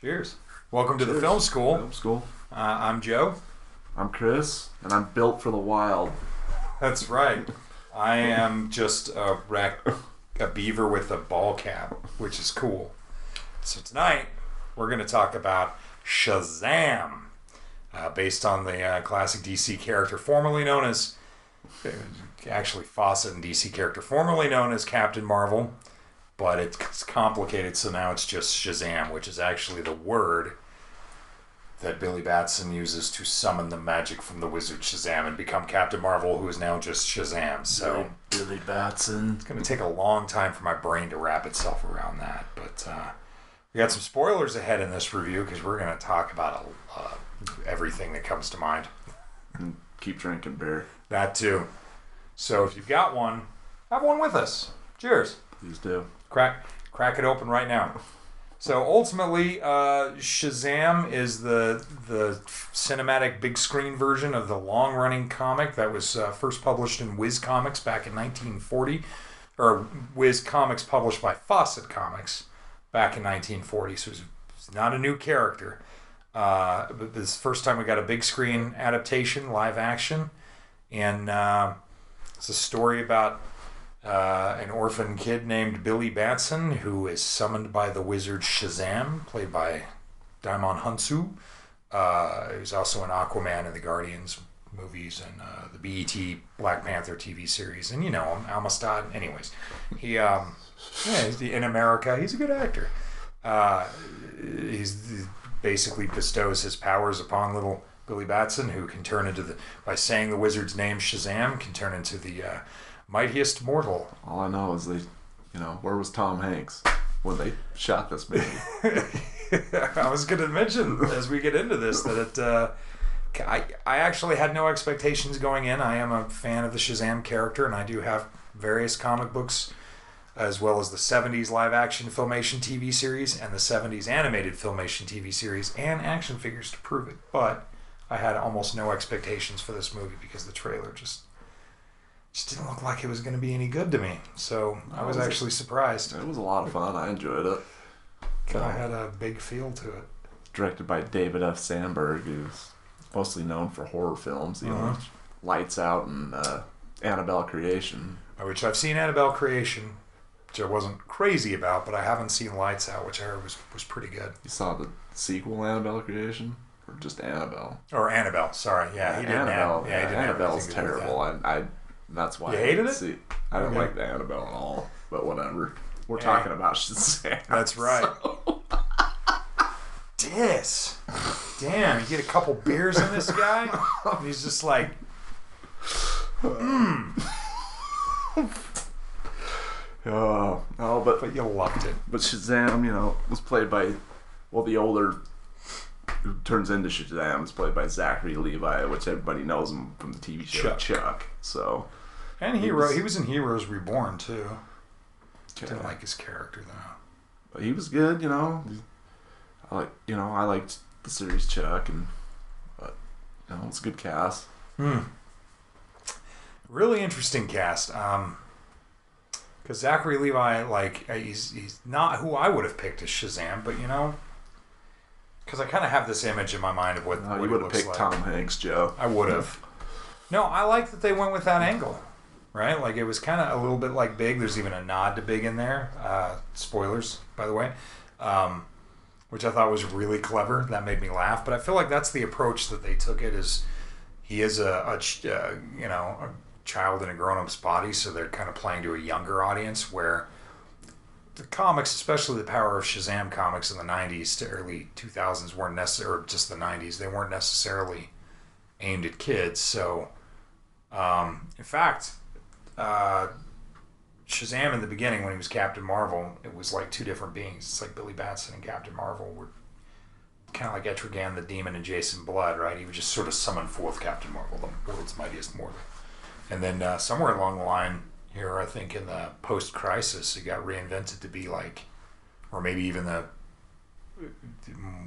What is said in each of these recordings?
Cheers. Welcome to the Cheers. Film School. Film School. I'm Joe. I'm Chris, and I'm built for the wild. That's right. I am just a beaver with a ball cap, which is cool. So tonight, we're going to talk about Shazam, based on the classic DC character formerly known as, actually Fawcett and DC character formerly known as Captain Marvel, but it's complicated, so now it's just Shazam, which is actually the word that Billy Batson uses to summon the magic from the wizard Shazam and become Captain Marvel, who is now just Shazam. So Billy Batson. it's going to take a long time for my brain to wrap itself around that. But we got some spoilers ahead in this review because we're going to talk about everything that comes to mind. And keep drinking beer. That too. So if you've got one, have one with us. Cheers. Please do. Crack it open right now. So ultimately, Shazam is the cinematic big screen version of the long-running comic that was first published in Whiz Comics back in 1940, or Whiz Comics published by Fawcett Comics back in 1940. So it's not a new character. But this is the first time we got a big screen adaptation, live action, and it's a story about an orphan kid named Billy Batson who is summoned by the wizard Shazam, played by Daimon Hunsu. He's also in Aquaman and the Guardians movies and the BET Black Panther TV series. And you know him, Amistad. Anyways, he in America, he's a good actor. He basically bestows his powers upon little Billy Batson, who can turn into by saying the wizard's name, Shazam, can turn into the mightiest mortal. All I know is where was Tom Hanks when they shot this movie? I was going to mention as we get into this that I actually had no expectations going in. I am a fan of the Shazam character, and I do have various comic books, as well as the 70s live-action Filmation TV series and the 70s animated Filmation TV series and action figures to prove it. But I had almost no expectations for this movie because the trailer just didn't look like it was going to be any good to me. So I was actually surprised. It was a lot of fun. I enjoyed it. It had a big feel to it. Directed by David F. Sandberg, who's mostly known for horror films. Lights Out and Annabelle Creation. Which I've seen Annabelle Creation, which I wasn't crazy about, but I haven't seen Lights Out, which I heard was pretty good. You saw the sequel, Annabelle Creation? Or just Annabelle? Or Annabelle, sorry. Yeah, he didn't Annabelle. have... Yeah, Annabelle's terrible. That's why you hated it? I don't like the Annabelle at all, but whatever. We're talking about Shazam. That's right. So. Damn, you get a couple beers in this guy, and he's just like, but you loved it. But Shazam, was played by, the older who turns into Shazam is played by Zachary Levi, which everybody knows him from the TV show Chuck. So, and he was in Heroes Reborn too. Okay. Didn't like his character though. But he was good, I liked the series Chuck, but it's a good cast. Really interesting cast. Because Zachary Levi, he's not who I would have picked as Shazam, but because I kind of have this image in my mind of what you would have picked like. Tom Hanks, Joe. I would have. No, I like that they went with that angle, right? Like it was kind of a little bit like Big. There's even a nod to Big in there. Spoilers, by the way, which I thought was really clever. That made me laugh. But I feel like that's the approach that they took. It is he is a child in a grown-up's body, so they're kind of playing to a younger audience, where the comics, especially the Power of Shazam comics in the 90s to early 2000s, weren't necessarily, or just the 90s, they weren't necessarily aimed at kids. So, in fact, Shazam in the beginning, when he was Captain Marvel, it was like two different beings. It's like Billy Batson and Captain Marvel were kind of like Etrigan the Demon and Jason Blood, right? He would just sort of summon forth Captain Marvel, the world's mightiest mortal. And then somewhere along the line here, I think in the post-crisis, it got reinvented to be like, or maybe even the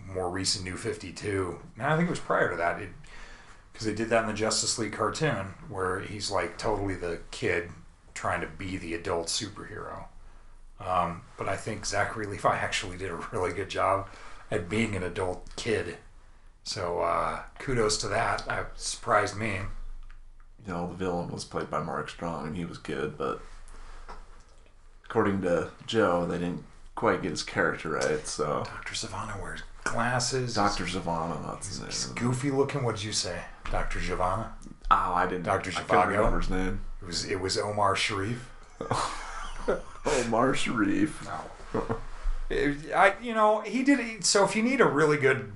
more recent New 52. No, I think it was prior to that, because they did that in the Justice League cartoon, where he's like totally the kid trying to be the adult superhero. But I think Zachary Levi actually did a really good job at being an adult kid. So kudos to that. That surprised me. You know, the villain was played by Mark Strong, and he was good, but according to Joe, they didn't quite get his character right, so... Dr. Zavanna wears glasses. Dr. Zavanna, that's his name. He's goofy looking. What did you say? Dr. Zavanna? Oh, I didn't... Dr. I couldn't Zhivago? remember his name. It was Omar Sharif. Omar Sharif. No. He did... So if you need a really good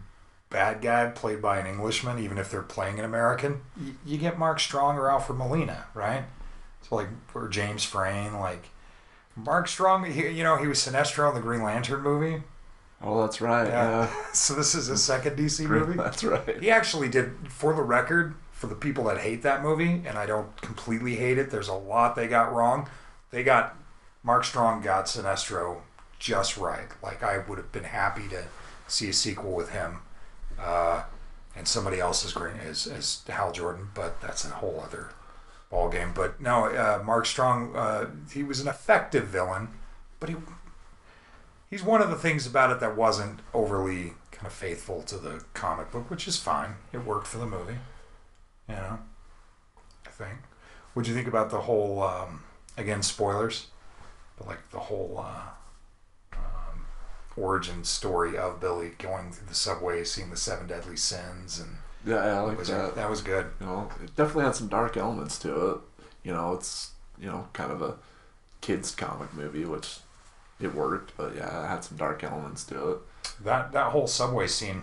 bad guy played by an Englishman, even if they're playing an American, you get Mark Strong or Alfred Molina, right? So like, or James Frain, like... Mark Strong, he was Sinestro in the Green Lantern movie. Oh, that's right. Yeah. So this is his second DC movie? That's right. He actually did, for the record, for the people that hate that movie, and I don't completely hate it, there's a lot they got wrong. Mark Strong got Sinestro just right. Like, I would have been happy to see a sequel with him. And somebody else as Hal Jordan, but that's a whole other ball game. But no, Mark Strong, he was an effective villain, but he's one of the things about it that wasn't overly kind of faithful to the comic book, which is fine. It worked for the movie, I think. What'd you think about the whole, again, spoilers, but like the whole origin story of Billy going through the subway, seeing the 7 deadly sins, and yeah, I like that. That was good. It definitely had some dark elements to it. It's kind of a kids comic movie, which it worked, but yeah, it had some dark elements to it. That whole subway scene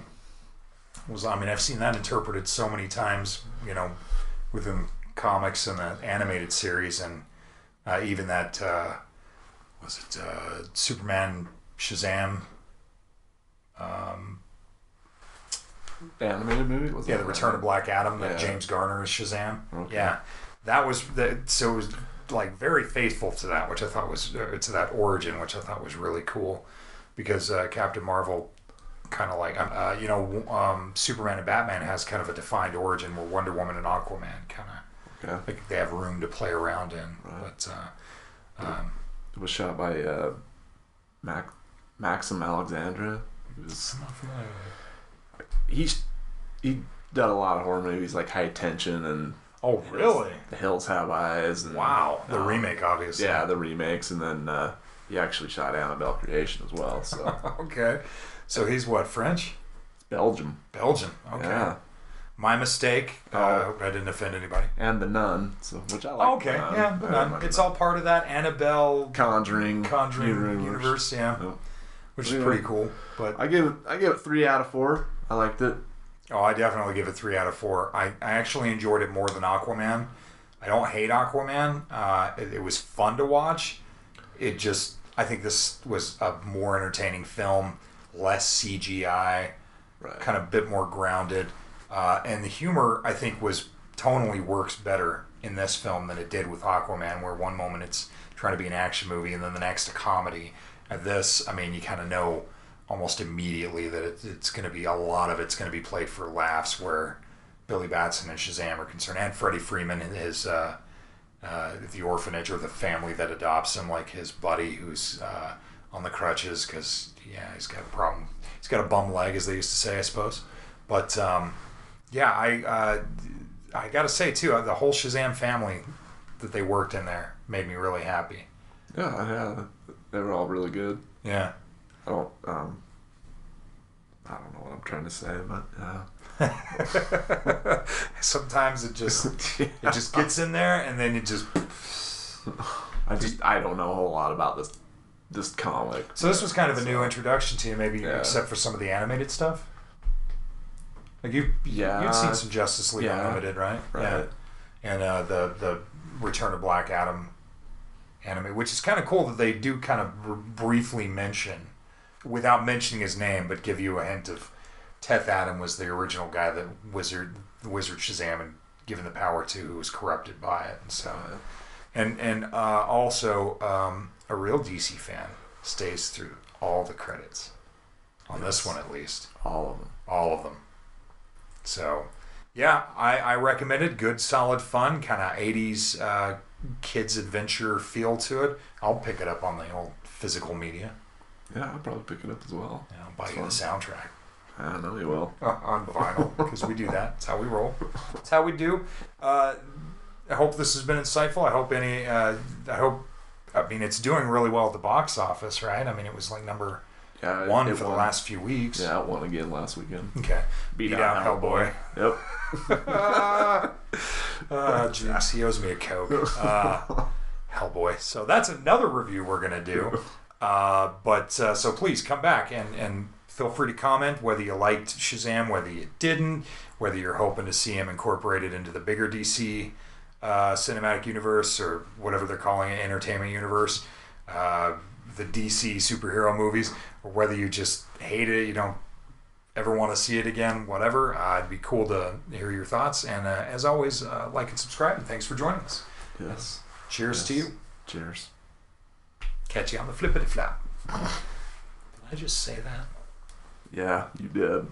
was, I've seen that interpreted so many times, within comics and the animated series, and even that Superman Shazam. The animated movie? The Return of Black Adam, that James Garner is Shazam. Okay. Yeah, that was so it was like very faithful to that, which I thought was to that origin, which I thought was really cool, because Captain Marvel kind of like Superman and Batman has kind of a defined origin, where Wonder Woman and Aquaman kind of like they have room to play around in. Right. But it was shot by Maxim Alexandra. I'm not familiar with it. He done a lot of horror movies like High Tension and oh really The Hills Have Eyes and the remake, obviously. Yeah, the remakes, and then he actually shot Annabelle Creation as well. So okay, so he's what, French? Belgium. Okay. Yeah. My mistake. I didn't offend anybody. And The Nun, which I like. Okay, The Nun. It's all part of that Annabelle Conjuring universe, which is pretty cool. But I give it 3 out of 4. I liked it. Oh, I definitely give it 3 out of 4. I actually enjoyed it more than Aquaman. I don't hate Aquaman. It was fun to watch. I think this was a more entertaining film, less CGI, kind of a bit more grounded. And the humor, I think, tonally works better in this film than it did with Aquaman, where one moment it's trying to be an action movie and then the next a comedy. And this, you kind of know almost immediately that it's going to be, a lot of it's going to be played for laughs, where Billy Batson and Shazam are concerned, and Freddie Freeman and his the orphanage, or the family that adopts him, like his buddy who's on the crutches because he's got a problem. He's got a bum leg, as they used to say, I suppose. But I got to say too, the whole Shazam family that they worked in there made me really happy. Yeah, they were all really good. Yeah. I don't know what I'm trying to say, but sometimes it just gets in there, and then it just. I don't know a whole lot about this comic. So this was kind of a new introduction to you, maybe, except for some of the animated stuff. Like you'd seen some Justice League Unlimited, right? Right. Yeah. And the Return of Black Adam anime, which is kind of cool that they do kind of briefly mention, without mentioning his name, but give you a hint of Teth Adam was the original guy that the wizard Shazam and given the power to, who was corrupted by it, and so and also a real DC fan stays through all the credits on this one, at least all of them. So I recommend it. Good, solid fun, kind of 80s kids adventure feel to it. I'll pick it up on the old physical media. Yeah, I'll probably pick it up as well. Yeah, I'll buy you the soundtrack. I know you will. On vinyl, because we do that. That's how we roll. That's how we do. I hope this has been insightful. I mean, it's doing really well at the box office, right? I mean, it was like number one for the last few weeks. Yeah, it won again last weekend. Okay. Beat out Hellboy. Yep. Jinx, he owes me a Coke. Hellboy. So that's another review we're going to do. So please come back and feel free to comment whether you liked Shazam, whether you didn't, whether you're hoping to see him incorporated into the bigger DC cinematic universe, or whatever they're calling it, entertainment universe, the DC superhero movies, or whether you just hate it, you don't ever want to see it again, whatever. It'd be cool to hear your thoughts. And as always, like and subscribe. And thanks for joining us. Yes. Cheers to you. Cheers. Catch you on the flippity flap. Did I just say that? Yeah, you did.